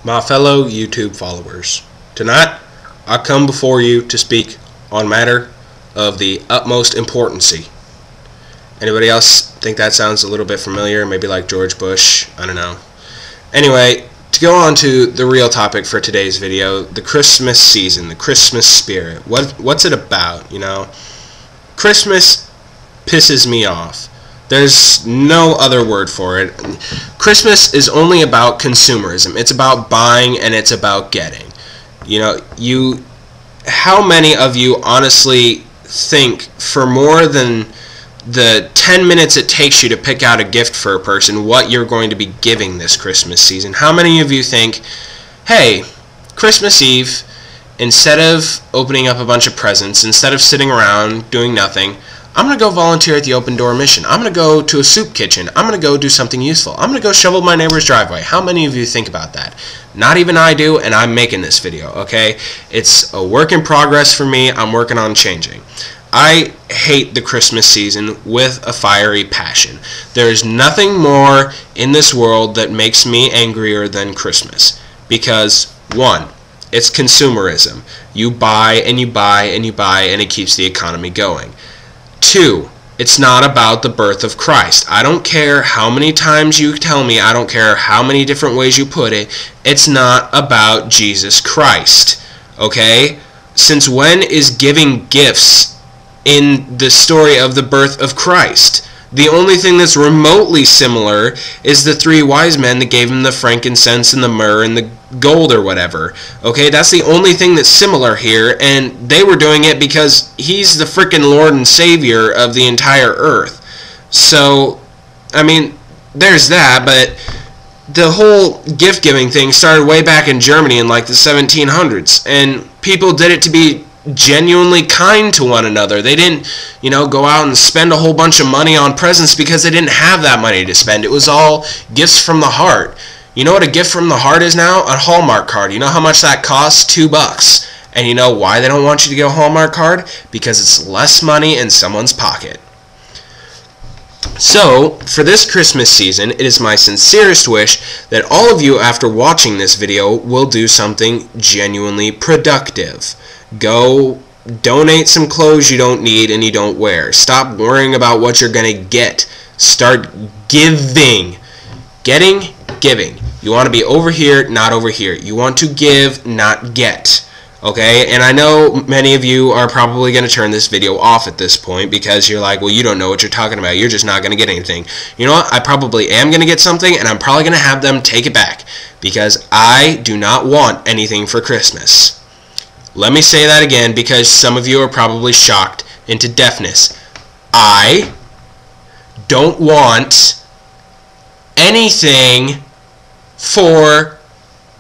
My fellow YouTube followers, tonight I come before you to speak on matter of the utmost importance. Anybody else think that sounds a little bit familiar? Maybe like George Bush? I don't know. Anyway, to go on to the real topic for today's video, the Christmas season, the Christmas spirit. What's it about, you know? Christmas pisses me off. There's no other word for it. Christmas is only about consumerism. It's about buying and it's about getting. You know, how many of you honestly think for more than the 10 minutes it takes you to pick out a gift for a person what you're going to be giving this Christmas season? How many of you think, hey, Christmas Eve, instead of opening up a bunch of presents, instead of sitting around doing nothing, I'm going to go volunteer at the Open Door Mission. I'm going to go to a soup kitchen. I'm going to go do something useful. I'm going to go shovel my neighbor's driveway. How many of you think about that? Not even I do, and I'm making this video, okay? It's a work in progress for me. I'm working on changing. I hate the Christmas season with a fiery passion. There is nothing more in this world that makes me angrier than Christmas. Because, one, it's consumerism. You buy and you buy and you buy, and it keeps the economy going. Two, it's not about the birth of Christ. I don't care how many times you tell me, I don't care how many different ways you put it, it's not about Jesus Christ. Okay? Since when is giving gifts in the story of the birth of Christ? The only thing that's remotely similar is the three wise men that gave him the frankincense and the myrrh and the gold or whatever. Okay, that's the only thing that's similar here, and they were doing it because he's the frickin' Lord and Savior of the entire earth. So, I mean, there's that, but the whole gift-giving thing started way back in Germany in like the 1700s, and people did it to be genuinely kind to one another. They didn't, you know, go out and spend a whole bunch of money on presents because they didn't have that money to spend. It was all gifts from the heart. You know what a gift from the heart is now? A Hallmark card. You know how much that costs? $2. And you know why they don't want you to get a Hallmark card? Because it's less money in someone's pocket. So, for this Christmas season, it is my sincerest wish that all of you, after watching this video, will do something genuinely productive. Go donate some clothes you don't need and you don't wear. Stop worrying about what you're going to get. Start giving. Giving. You want to be over here, not over here. You want to give, not get. Okay? And I know many of you are probably going to turn this video off at this point because you're like, well, you don't know what you're talking about. You're just not going to get anything. You know what? I probably am going to get something, and I'm probably going to have them take it back because I do not want anything for Christmas. Let me say that again because some of you are probably shocked into deafness. I don't want anything for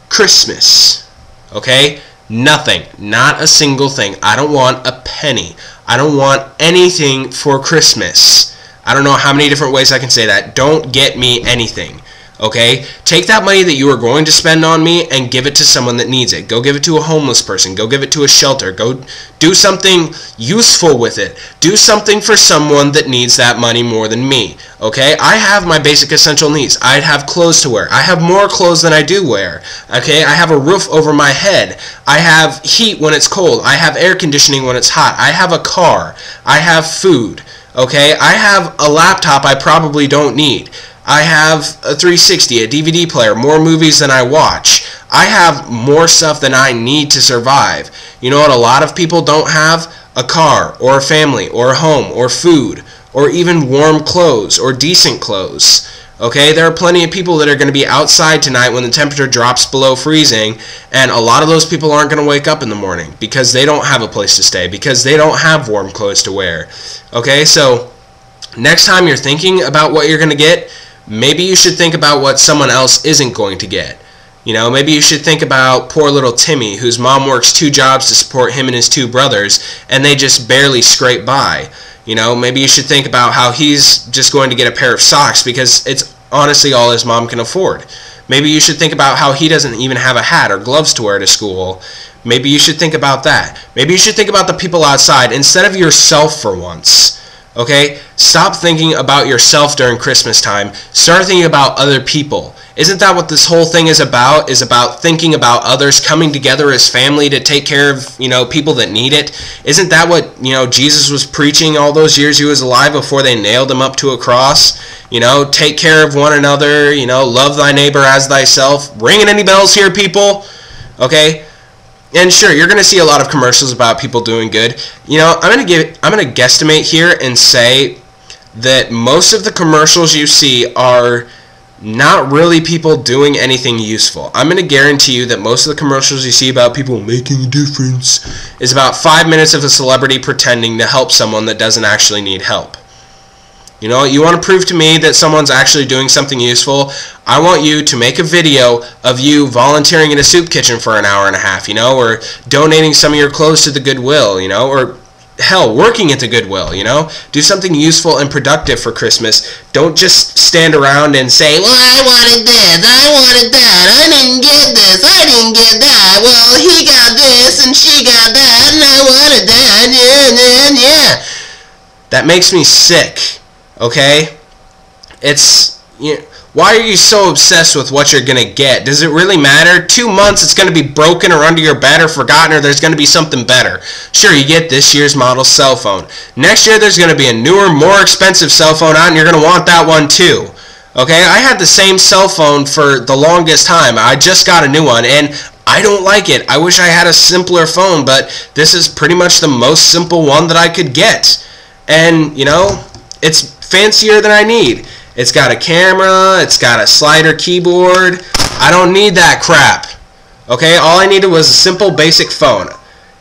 Christmas. Okay? Nothing. Not a single thing. I don't want a penny. I don't want anything for Christmas. I don't know how many different ways I can say that. Don't get me anything. Okay? Take that money that you are going to spend on me and give it to someone that needs it. Go give it to a homeless person. Go give it to a shelter. Go do something useful with it. Do something for someone that needs that money more than me. Okay? I have my basic essential needs. I have clothes to wear. I have more clothes than I do wear. Okay? I have a roof over my head. I have heat when it's cold. I have air conditioning when it's hot. I have a car. I have food. Okay? I have a laptop I probably don't need. I have a 360, a DVD player, more movies than I watch. I have more stuff than I need to survive. You know what a lot of people don't have? A car, or a family, or a home, or food, or even warm clothes, or decent clothes. Okay, there are plenty of people that are going to be outside tonight when the temperature drops below freezing, and a lot of those people aren't going to wake up in the morning because they don't have a place to stay, because they don't have warm clothes to wear. Okay, so next time you're thinking about what you're going to get, maybe you should think about what someone else isn't going to get. You know, maybe you should think about poor little Timmy, whose mom works 2 jobs to support him and his 2 brothers, and they just barely scrape by. You know, maybe you should think about how he's just going to get a pair of socks because it's honestly all his mom can afford. Maybe you should think about how he doesn't even have a hat or gloves to wear to school. Maybe you should think about that. Maybe you should think about the people outside instead of yourself for once. Okay? Stop thinking about yourself during Christmas time. Start thinking about other people. Isn't that what this whole thing is about? Is about thinking about others, coming together as family to take care of, people that need it? Isn't that what, Jesus was preaching all those years he was alive before they nailed him up to a cross? Take care of one another, love thy neighbor as thyself. Ringing any bells here, people? Okay? And sure, you're going to see a lot of commercials about people doing good. I'm going to guesstimate here and say that most of the commercials you see are not really people doing anything useful. I'm going to guarantee you that most of the commercials you see about people making a difference is about 5 minutes of a celebrity pretending to help someone that doesn't actually need help. You want to prove to me that someone's actually doing something useful? I want you to make a video of you volunteering in a soup kitchen for an hour and a half, or donating some of your clothes to the Goodwill, or hell, working at the Goodwill, Do something useful and productive for Christmas. Don't just stand around and say, well, I wanted this, I wanted that, I didn't get this, I didn't get that, well, he got this and she got that, and I wanted that, yeah. That makes me sick. Okay? Why are you so obsessed with what you're going to get? Does it really matter? 2 months it's going to be broken or under your bed or forgotten, or there's going to be something better. Sure, you get this year's model cell phone. Next year there's going to be a newer, more expensive cell phone out, and you're going to want that one too. Okay? I had the same cell phone for the longest time. I just got a new one, and I don't like it. I wish I had a simpler phone, but this is pretty much the most simple one that I could get. And, it's fancier than I need. It's got a camera, it's got a slider keyboard. I don't need that crap. Okay, all I needed was a simple basic phone.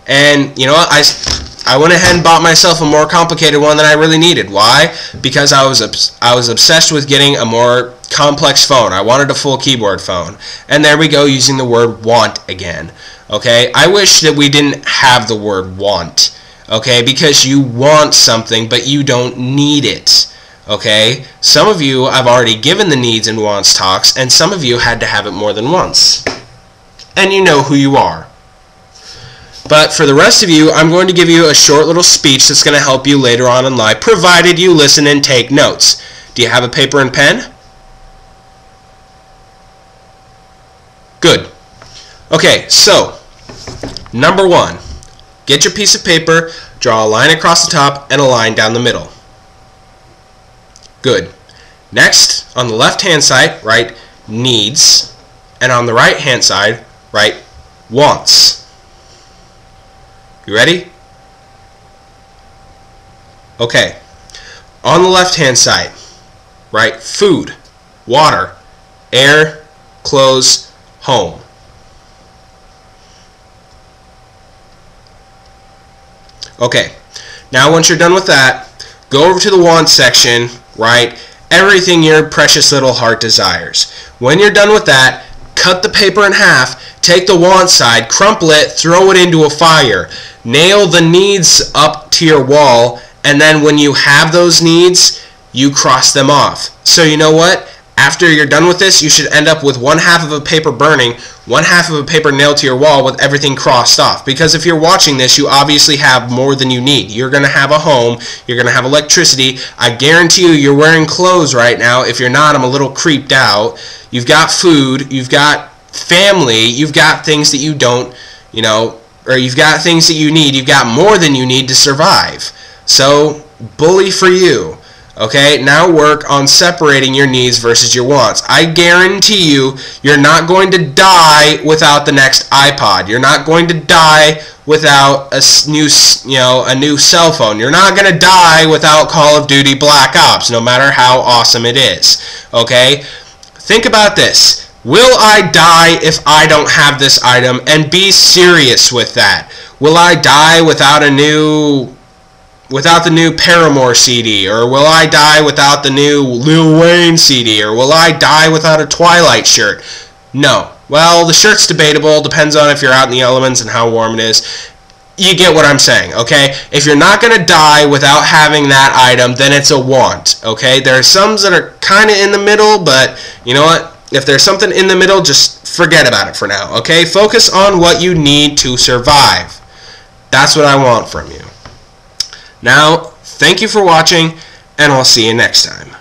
And I went ahead and bought myself a more complicated one than I really needed. Why? Because I was obsessed with getting a more complex phone. I wanted a full keyboard phone. And there we go, using the word want again. Okay, I wish that we didn't have the word want. Okay, because you want something, but you don't need it. Okay, some of you I've already given the needs and wants talks, and some of you had to have it more than once. And you know who you are. But for the rest of you, I'm going to give you a short little speech that's going to help you later on in life, provided you listen and take notes. Do you have a paper and pen? Good. Okay, so, number 1. Get your piece of paper, draw a line across the top and a line down the middle. Good. Next, on the left-hand side, write needs, and on the right-hand side, write wants. You ready? Okay. On the left-hand side, write food, water, air, clothes, home. Okay, now once you're done with that, go over to the wants section, write everything your precious little heart desires. When you're done with that, cut the paper in half, take the want side, crumple it, throw it into a fire, nail the needs up to your wall, and then when you have those needs, you cross them off. So you know what? After you're done with this, you should end up with 1/2 of a paper burning, 1/2 of a paper nailed to your wall with everything crossed off. Because if you're watching this, you obviously have more than you need. You're going to have a home. You're going to have electricity. I guarantee you're wearing clothes right now. If you're not, I'm a little creeped out. You've got food. You've got family. You've got things that you don't, or you've got things that you need. You've got more than you need to survive. So, bully for you. Okay, now work on separating your needs versus your wants. I guarantee you, you're not going to die without the next iPod. You're not going to die without a new cell phone. You're not going to die without Call of Duty Black Ops, no matter how awesome it is. Okay, think about this. Will I die if I don't have this item? And be serious with that. Will I die without the new Paramore CD, or will I die without the new Lil Wayne CD, or will I die without a Twilight shirt? No. Well, the shirt's debatable, depends on if you're out in the elements and how warm it is. You get what I'm saying, okay? If you're not going to die without having that item, then it's a want, okay? There are some that are kind of in the middle, but you know what? If there's something in the middle, just forget about it for now, okay? Focus on what you need to survive. That's what I want from you. Now, Thank you for watching, and I'll see you next time.